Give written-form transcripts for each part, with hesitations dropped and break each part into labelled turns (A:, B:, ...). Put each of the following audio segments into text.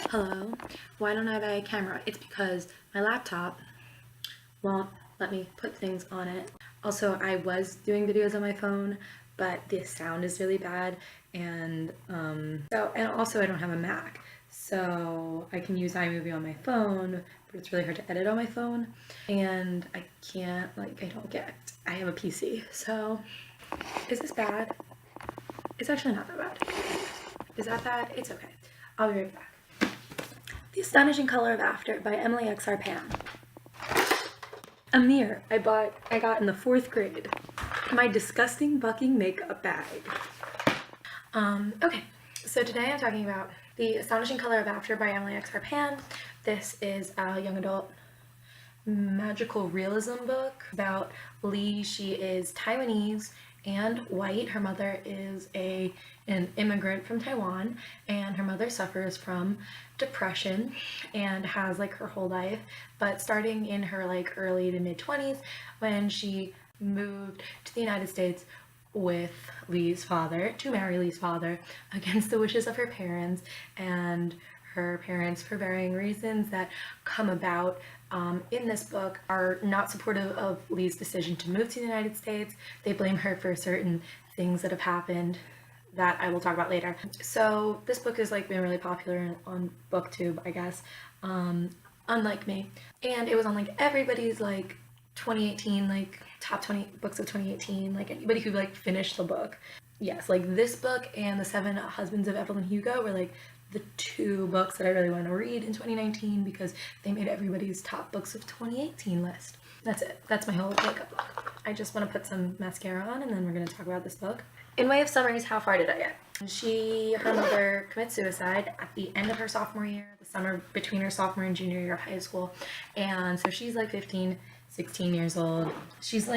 A: Hello, why don't I have a camera? It's because my laptop won't let me put things on it. Also, I was doing videos on my phone, but the sound is really bad, and also I don't have a Mac, so I can use iMovie on my phone, but it's really hard to edit on my phone, and I can't, I have a PC, so is this bad? It's actually not that bad. Is that bad? It's okay. I'll be right back. The Astonishing Color of After by Emily X. R. Pan. A mirror I got in the 4th grade. My disgusting bucking makeup bag. Okay, so today I'm talking about The Astonishing Color of After by Emily X. R. Pan. This is a young adult magical realism book about Lee. She is Taiwanese and white. Her mother is an immigrant from Taiwan, and her mother suffers from depression and has her whole life, but starting in her early to mid 20s when she moved to the United States with Lee's father to marry Lee's father against the wishes of her parents, and her parents, for varying reasons that come about in this book, are not supportive of Lee's decision to move to the United States. They blame her for certain things that have happened that I will talk about later. So this book has been really popular on BookTube, I guess, unlike me, and it was on everybody's 2018 top 20 books of 2018, anybody who finished the book. Yes, this book and The Seven Husbands of Evelyn Hugo were the 2 books that I really want to read in 2019 because they made everybody's top books of 2018 list. That's it. That's my whole makeup look. I just want to put some mascara on and then we're going to talk about this book. In way of summaries, how far did I get? Her mother commits suicide at the end of her sophomore year, the summer between her sophomore and junior year of high school. And so she's 15, 16 years old. She's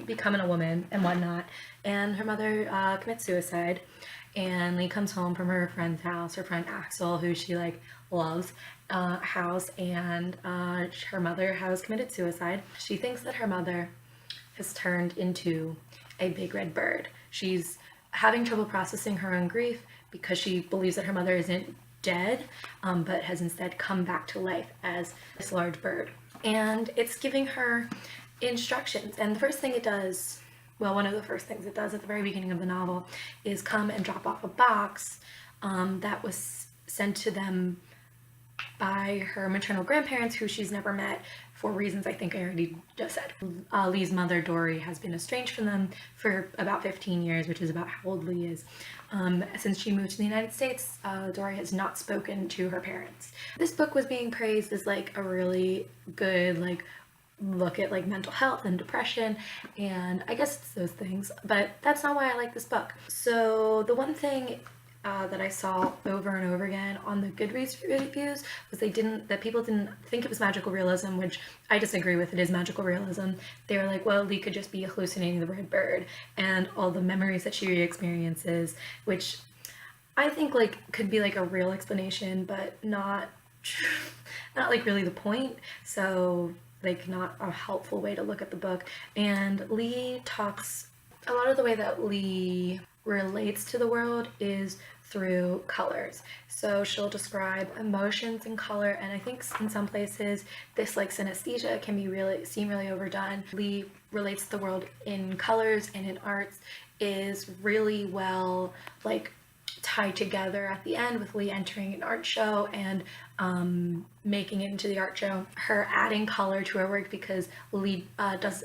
A: becoming a woman and whatnot. And her mother commits suicide. And Lee comes home from her friend's house, her friend Axel, who she loves, house, and her mother has committed suicide. She thinks that her mother has turned into a big red bird. She's having trouble processing her own grief because she believes that her mother isn't dead, but has instead come back to life as this large bird. And it's giving her instructions. And the first thing it does, well, one of the first things it does at the very beginning of the novel is come and drop off a box that was sent to them by her maternal grandparents, who she's never met for reasons I think I already just said. Lee's mother, Dory, has been estranged from them for about 15 years, which is about how old Lee is. Since she moved to the United States, Dory has not spoken to her parents. This book was being praised as a really good look at mental health and depression, and I guess it's those things, but that's not why I like this book. So the one thing that I saw over and over again on the Goodreads reviews was that people didn't think it was magical realism, which I disagree with. It is magical realism. They were well, Lee could just be hallucinating the red bird and all the memories that she re-experiences, which I think could be a real explanation, but not really the point. So not a helpful way to look at the book. And Lee talks, a lot of the way that Lee relates to the world is through colors. So she'll describe emotions in color, and I think in some places this synesthesia can seem really overdone. Lee relates to the world in colors and in arts is really well tied together at the end, with Lee entering an art show and making it into the art show, her adding color to her work because Lee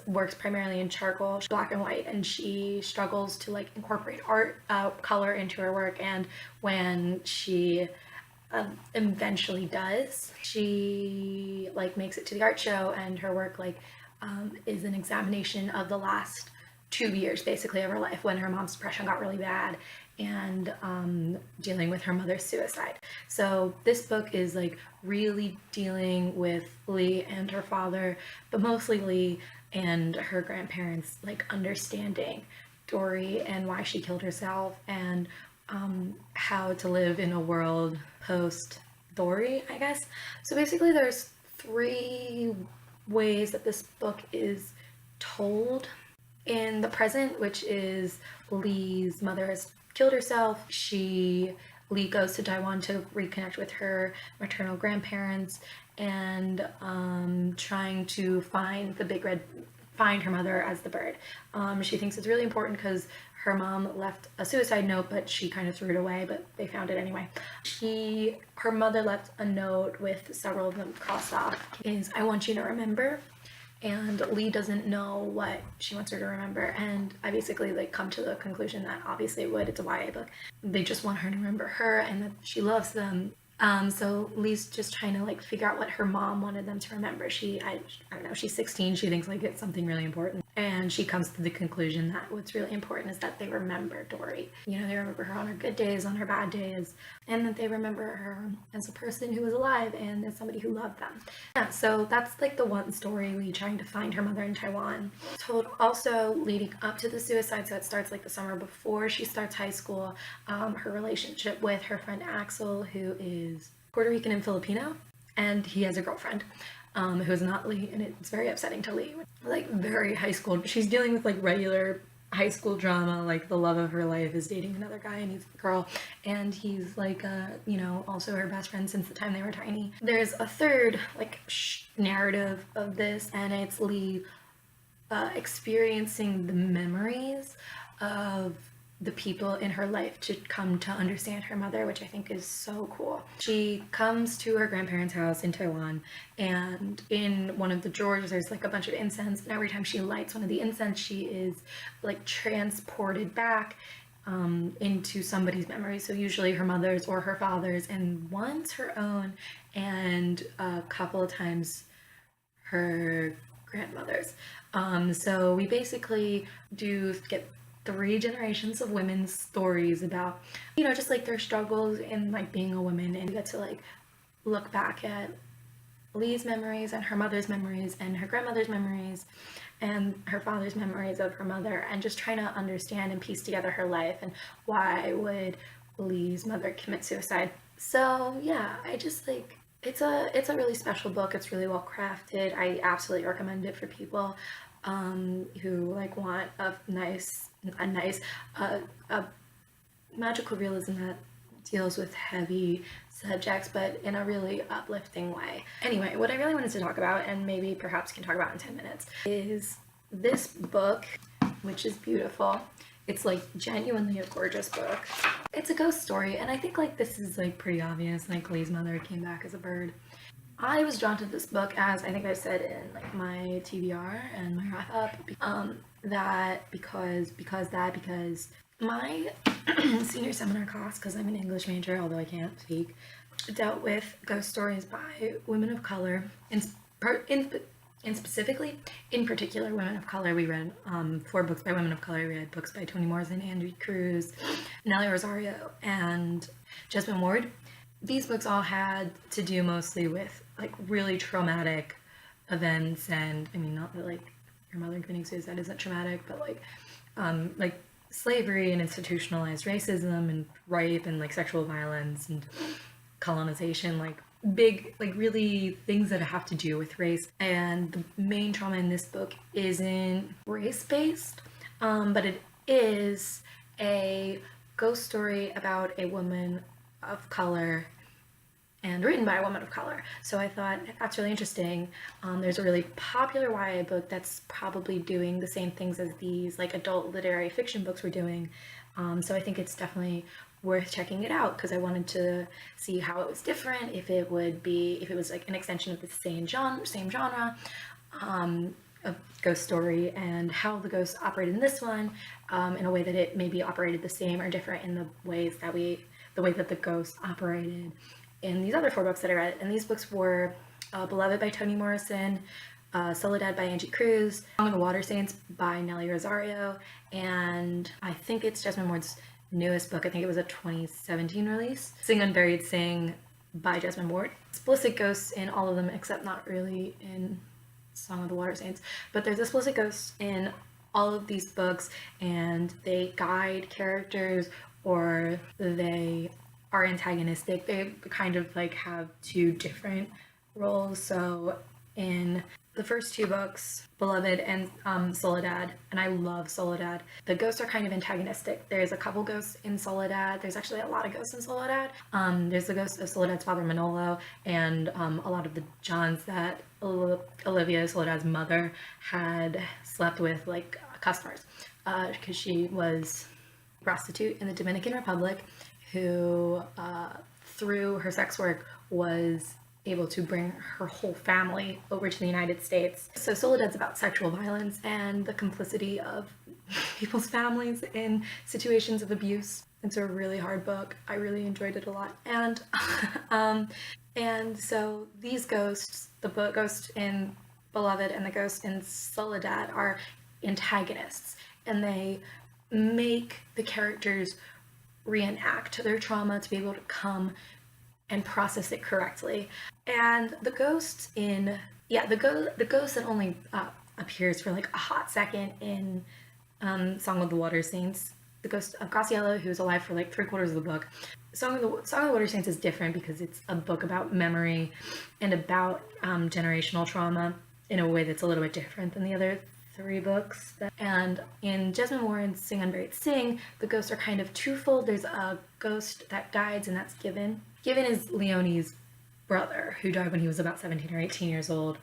A: works primarily in charcoal, black and white, and she struggles to incorporate art color into her work. And when she eventually does, she makes it to the art show, and her work is an examination of the last 2 years basically of her life, when her mom's depression got really bad, and dealing with her mother's suicide. So this book is really dealing with Lee and her father, but mostly Lee and her grandparents understanding Dory and why she killed herself, and how to live in a world post Dory, I guess. So basically there's 3 ways that this book is told. In the present, which is Lee's mother has killed herself, Lee goes to Taiwan to reconnect with her maternal grandparents and trying to find find her mother as the bird. She thinks it's really important because her mom left a suicide note, but she kind of threw it away, but they found it anyway. Her mother left a note with several of them crossed off. Is, "I want you to remember." And Lee doesn't know what she wants her to remember, and I basically like come to the conclusion that obviously it would, it's a YA book. They just want her to remember her and that she loves them. So Lee's just trying to like figure out what her mom wanted them to remember. I don't know, she's 16, she thinks like it's something really important. And she comes to the conclusion that what's really important is that they remember Dory. You know, they remember her on her good days, on her bad days, and that they remember her as a person who was alive and as somebody who loved them. Yeah, so that's like the one story, Lee trying to find her mother in Taiwan. Told also leading up to the suicide, so it starts like the summer before she starts high school, her relationship with her friend Axel, who is Puerto Rican and Filipino, and he has a girlfriend who is not Lee, and it's very upsetting to Lee. Like very high school, she's dealing with like regular high school drama, like the love of her life is dating another guy and he's a girl, and he's like you know, also her best friend since the time they were tiny. There's a third like narrative of this, and it's Lee experiencing the memories of the people in her life to come to understand her mother, which I think is so cool. She comes to her grandparents' house in Taiwan, and in one of the drawers there's like a bunch of incense, and every time she lights one of the incense she is like transported back into somebody's memory, so usually her mother's or her father's, and once her own, and a couple of times her grandmother's. So we basically do get 3 generations of women's stories about, you know, just like their struggles in like being a woman, and you get to like look back at Lee's memories and her mother's memories and her grandmother's memories and her father's memories of her mother, and just trying to understand and piece together her life and why would Lee's mother commit suicide. So yeah, I just like, it's a really special book. It's really well crafted. I absolutely recommend it for people who like want a nice magical realism that deals with heavy subjects but in a really uplifting way. Anyway, what I really wanted to talk about, and maybe perhaps can talk about in 10 minutes, is this book, which is beautiful. It's like genuinely a gorgeous book. It's a ghost story, and I think like this is like pretty obvious, like Lee's mother came back as a bird. I was drawn to this book, as I think I said in like my TBR and my wrap up, because my senior seminar class, because I'm an English major, although I can't speak, dealt with ghost stories by women of color, in particular women of color. We read 4 books by women of color. We read books by Toni Morrison, Andrew Cruz, Nellie Rosario, and Jesmyn Ward. These books all had to do mostly with like really traumatic events, and I mean, not that like your mother committing suicide isn't traumatic, but like slavery and institutionalized racism and rape and like sexual violence and colonization, like big, like really things that have to do with race. And the main trauma in this book isn't race-based, but it is a ghost story about a woman of color and written by a woman of color. So I thought that's really interesting. There's a really popular YA book that's probably doing the same things as these like adult literary fiction books we're doing. So I think it's definitely worth checking it out, because I wanted to see how it was different, if it was like an extension of the same genre of ghost story, and how the ghosts operated in this one in a way that it maybe operated the same or different in the way that the ghosts operated in these other 4 books that I read. And these books were Beloved by Toni Morrison, Soledad by Angie Cruz, Song of the Water Saints by Nellie Rosario, and I think it's Jesmyn Ward's newest book. I think it was a 2017 release, Sing Unburied Sing by Jesmyn Ward. Explicit ghosts in all of them, except not really in Song of the Water Saints, but there's explicit ghosts in all of these books, and they guide characters or they are antagonistic. They kind of like have 2 different roles. So in the first two books, Beloved and Soledad, and I love Soledad. The ghosts are kind of antagonistic. There's a couple ghosts in Soledad. There's actually a lot of ghosts in Soledad. There's the ghost of Soledad's father, Manolo, and a lot of the Johns that Olivia, Soledad's mother, had slept with, like, customers, because she was a prostitute in the Dominican Republic who, through her sex work, was able to bring her whole family over to the United States. So Soledad's about sexual violence and the complicity of people's families in situations of abuse. It's a really hard book. I really enjoyed it a lot. And so these ghosts, the ghost in Beloved and the ghost in Soledad, are antagonists, and they make the characters reenact their trauma to be able to come and process it correctly. And the ghost in, the ghost that only appears for like a hot second in Song of the Water Saints, the ghost of Graciela, who's alive for like 3/4 of the book. Song of the Water Saints is different because it's a book about memory and about generational trauma in a way that's a little bit different than the other 3 books. And in Jesmyn Warren's Sing Unburied Sing, the ghosts are kind of twofold. There's a ghost that guides, and that's Given. Given is Leonie's brother, who died when he was about 17 or 18 years old,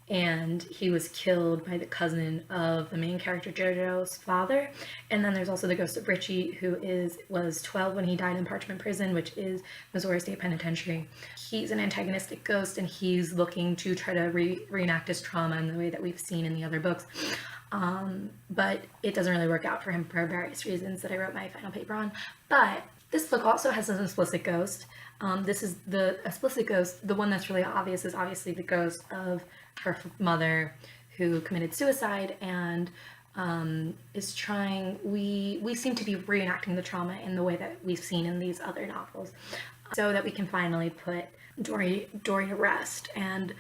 A: and he was killed by the cousin of the main character, Jojo's father. And then there's also the ghost of Richie, who was 12 when he died in Parchment Prison, which is Missouri State Penitentiary. He's an antagonistic ghost, and he's looking to try to reenact his trauma in the way that we've seen in the other books. But it doesn't really work out for him for various reasons that I wrote my final paper on. But this book also has an explicit ghost. This is the explicit ghost. The one that's really obvious is obviously the ghost of her mother, who committed suicide and is trying. We seem to be reenacting the trauma in the way that we've seen in these other novels, so that we can finally put Dory to rest. And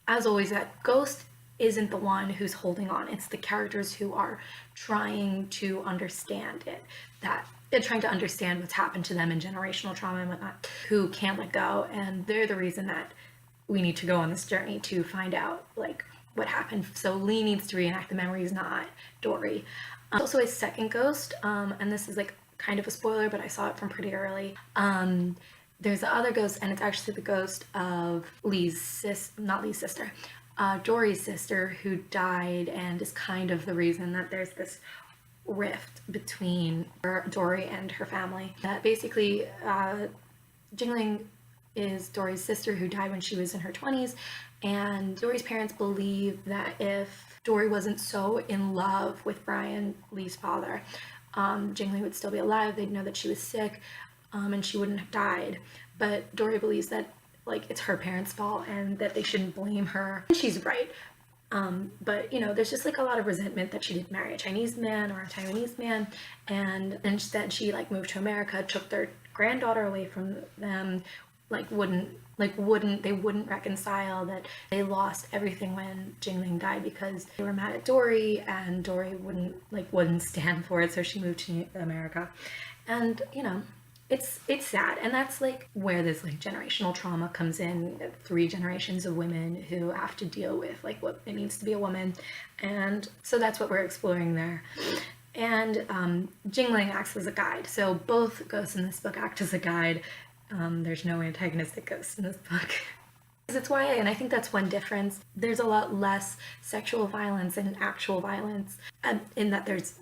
A: as always, that ghost isn't the one who's holding on. It's the characters who are trying to understand it, that they're trying to understand what's happened to them in generational trauma and whatnot, who can't let go, and they're the reason that we need to go on this journey to find out, like, what happened. So Lee needs to reenact the memories, not Dory. Also a second ghost, and this is like kind of a spoiler, but I saw it from pretty early. There's the other ghost, and it's actually the ghost of Dory's sister, who died, and is kind of the reason that there's this rift between Dory and her family. That basically, Jingling is Dory's sister, who died when she was in her 20s, and Dory's parents believe that if Dory wasn't so in love with Brian, Lee's father, Jingling would still be alive. They'd know that she was sick, and she wouldn't have died. But Dory believes that, like, it's her parents' fault and that they shouldn't blame her. And she's right. But, you know, there's just like a lot of resentment that she didn't marry a Chinese man or a Taiwanese man, and instead she like moved to America, took their granddaughter away from them, they wouldn't reconcile that they lost everything when Jingling died because they were mad at Dory, and Dory wouldn't stand for it, so she moved to America. And, you know, it's sad, and that's like where this like generational trauma comes in. 3 generations of women who have to deal with like what it means to be a woman, and so that's what we're exploring there. And Jingling acts as a guide, so both ghosts in this book act as a guide. There's no antagonistic ghosts in this book. It's YA, and I think that's one difference. There's a lot less sexual violence and actual violence, in that there's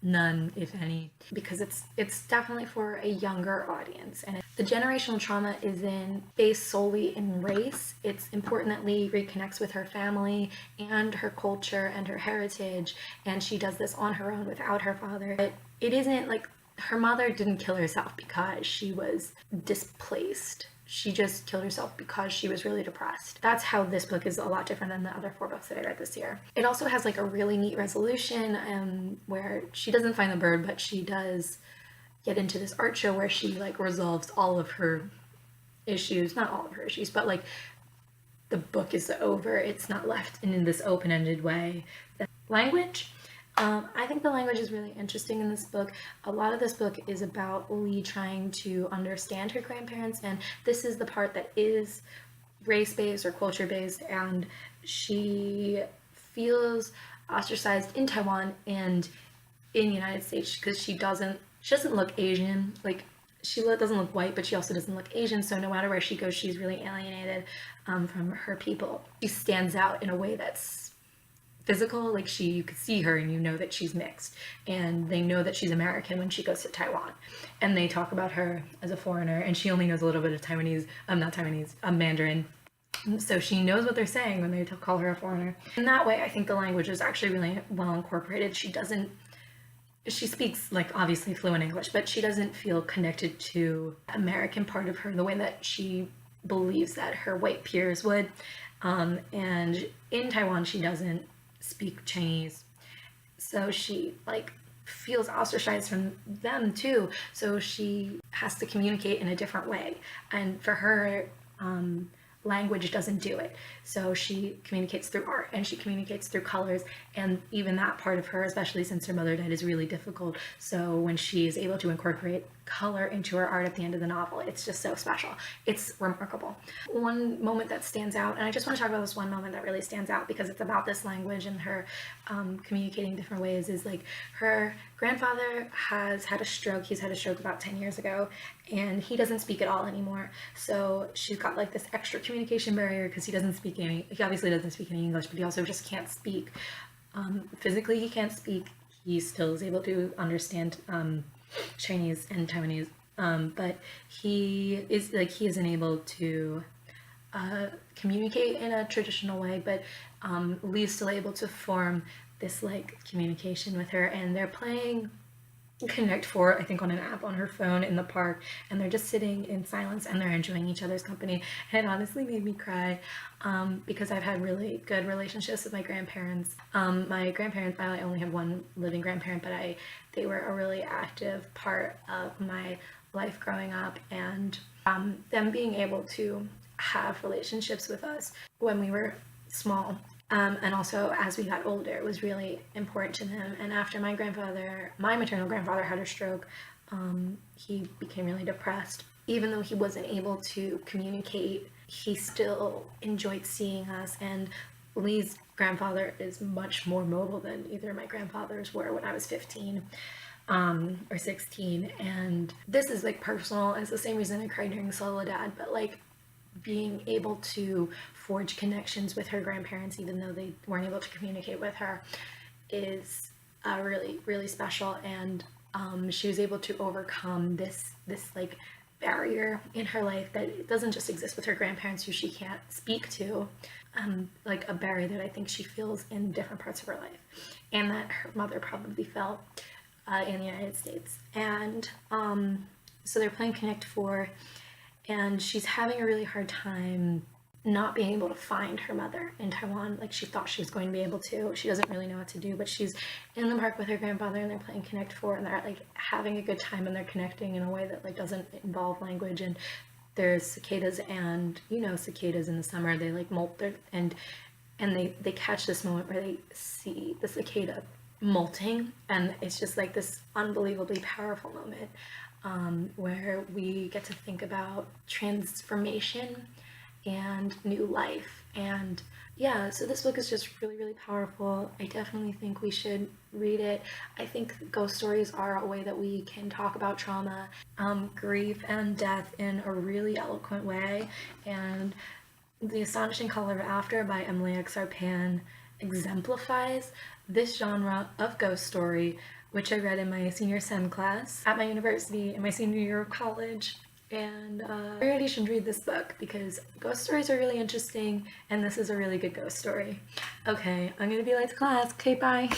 A: none, if any, because it's definitely for a younger audience. And the generational trauma isn't based solely in race. It's important that Lee reconnects with her family and her culture and her heritage, and she does this on her own without her father. But it isn't like her mother didn't kill herself because she was displaced. She just killed herself because she was really depressed. That's how this book is a lot different than the other 4 books that I read this year. It also has like a really neat resolution, where she doesn't find the bird, but she does get into this art show where she like resolves all of her issues, not all of her issues, but like the book is over. It's not left in this open-ended way. The language, I think the language is really interesting in this book. A lot of this book is about Lee trying to understand her grandparents, and this is the part that is race-based or culture-based, and she feels ostracized in Taiwan and in the United States because she doesn't look Asian. Like, she doesn't look white, but she also doesn't look Asian, so no matter where she goes, she's really alienated from her people. She stands out in a way that's physical. Like, you could see her and you know that she's mixed, and they know that she's American when she goes to Taiwan, and they talk about her as a foreigner, and she only knows a little bit of Taiwanese, not Taiwanese, Mandarin. So she knows what they're saying when they call her a foreigner. In that way, I think the language is actually really well incorporated. She speaks, like, obviously fluent English, but she doesn't feel connected to the American part of her the way that she believes that her white peers would. And in Taiwan, she doesn't speak Chinese, so she, like, feels ostracized from them too, so she has to communicate in a different way, and for her, language doesn't do it. So she communicates through art, and she communicates through colors, and even that part of her, especially since her mother died, is really difficult. So when she is able to incorporate color into her art at the end of the novel, it's just so special. It's remarkable. One moment that stands out, and I just want to talk about this one moment that really stands out because it's about this language and her communicating different ways, is like her grandfather has had a stroke. He's had a stroke about 10 years ago, and he doesn't speak at all anymore. So she's got like this extra communication barrier because he obviously doesn't speak any English, but he also just can't speak. Physically, he can't speak. He still is able to understand Chinese and Taiwanese, but he isn't able to communicate in a traditional way, but Lee's still able to form this like communication with her, and they're playing Connect Four, I think, on an app on her phone in the park, and they're just sitting in silence and they're enjoying each other's company. And it honestly made me cry because I've had really good relationships with my grandparents. My grandparents, I only have one living grandparent, but they were a really active part of my life growing up, and them being able to have relationships with us when we were small, and also as we got older, it was really important to them. And after my maternal grandfather had a stroke, he became really depressed. Even though he wasn't able to communicate, he still enjoyed seeing us. And Lee's grandfather is much more mobile than either of my grandfathers were when I was 15 or 16. And this is like personal. It's the same reason I cried during Soledad, but like being able to forge connections with her grandparents, even though they weren't able to communicate with her, is really, really special. And she was able to overcome this like barrier in her life that doesn't just exist with her grandparents, who she can't speak to, like a barrier that I think she feels in different parts of her life, and that her mother probably felt in the United States. And so they're playing Connect Four, and she's having a really hard time not being able to find her mother in Taiwan like she thought she was going to be able to. She doesn't really know what to do, but she's in the park with her grandfather, and they're playing Connect Four, and they're like having a good time, and they're connecting in a way that like doesn't involve language. And there's cicadas, and cicadas in the summer, they like molt and they catch this moment where they see the cicada molting, and it's just like this unbelievably powerful moment where we get to think about transformation and new life. And yeah, so this book is just really, really powerful. I definitely think we should read it. I think ghost stories are a way that we can talk about trauma, grief, and death in a really eloquent way. And The Astonishing Color of After by Emily X. Arpan exemplifies this genre of ghost story, which I read in my senior SEM class at my university in my senior year of college. And everybody should read this book because ghost stories are really interesting, and this is a really good ghost story. Okay, I'm gonna be late to class. Okay, bye.